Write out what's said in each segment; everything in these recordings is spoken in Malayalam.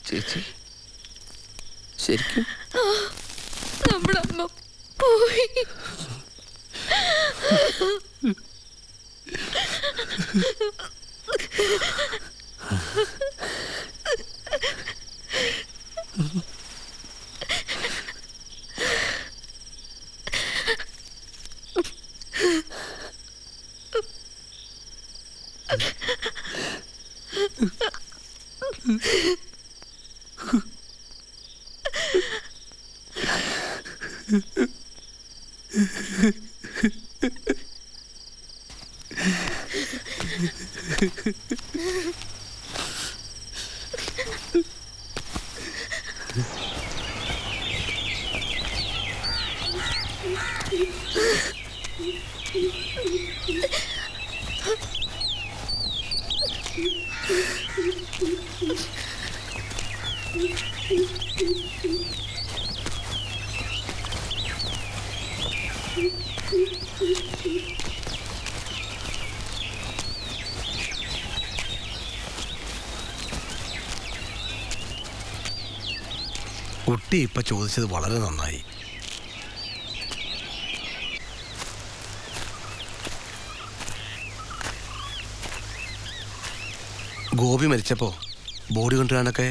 ചേച്ചി ശരിക്കും നമ്മുടെ അമ്മ പോയി. കുട്ടി ഇപ്പം ചോദിച്ചത് വളരെ നന്നായി. ഗോപി മരിച്ചപ്പോൾ ബോഡി കൊണ്ടുവരാനൊക്കെ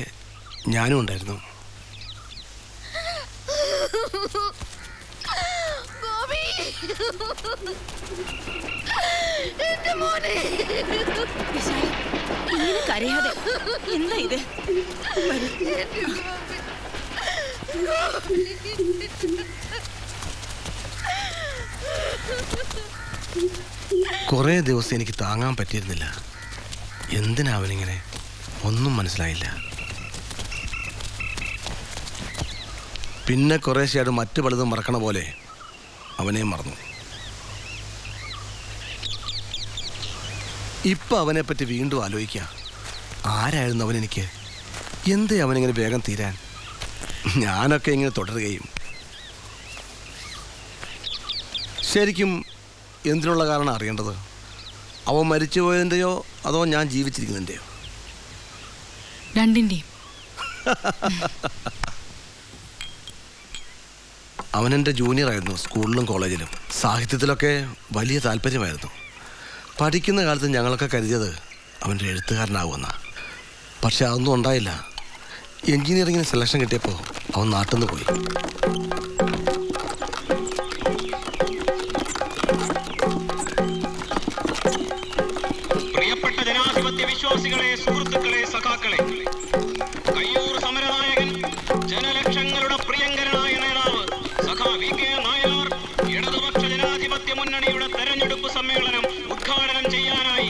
ഞാനും ഉണ്ടായിരുന്നു. കരയാതെ എന്താ ഇത്? കുറേ ദിവസം എനിക്ക് താങ്ങാൻ പറ്റിയിരുന്നില്ല. എന്തിനാ അവനിങ്ങനെ? ഒന്നും മനസ്സിലായില്ല. പിന്നെ കുറേശ്ശെയായിട്ട് മറ്റു പലതും മറക്കണ പോലെ അവനെ മറന്നു. ഇപ്പം അവനെപ്പറ്റി വീണ്ടും ആലോചിക്കുക. ആരായിരുന്നു അവനെനിക്ക്? എന്തേ അവനിങ്ങനെ വേഗം തീരാൻ? ഞാനൊക്കെ ഇങ്ങനെ തുടരുകയും. ശരിക്കും എന്തിനുള്ള കാരണം അറിയേണ്ടത്? അവൻ മരിച്ചു പോയതിൻ്റെയോ അതോ ഞാൻ ജീവിച്ചിരിക്കുന്നതിൻ്റെയോ? രണ്ടിൻ്റെയും. അവനെൻ്റെ ജൂനിയറായിരുന്നു. സ്കൂളിലും കോളേജിലും സാഹിത്യത്തിലൊക്കെ വലിയ താല്പര്യമായിരുന്നു. പഠിക്കുന്ന കാലത്ത് ഞങ്ങളൊക്കെ കരുതിയത് അവൻ്റെ എഴുത്തുകാരനാകുമെന്നാണ്. പക്ഷെ അതൊന്നും ഉണ്ടായില്ല. എൻജിനീയറിങ്ങിന് സെലക്ഷൻ കിട്ടിയപ്പോൾ അവൻ നാട്ടിൽ നിന്ന് പോയി. പ്രിയപ്പെട്ട ജനാധിപത്യ വിശ്വാസികളെ, സുഹൃത്തുക്കളെ, സഖാക്കളെ, കയ്യൂർ സമരനായകൻ, ജനലക്ഷങ്ങളുടെ പ്രിയങ്കരനായ നേതാവ് സഖാ VK നായർ ഇടതുപക്ഷ ജനാധിപത്യ മുന്നണിയുടെ തെരഞ്ഞെടുപ്പ് സമ്മേളനം ഉദ്ഘാടനം ചെയ്യാനായി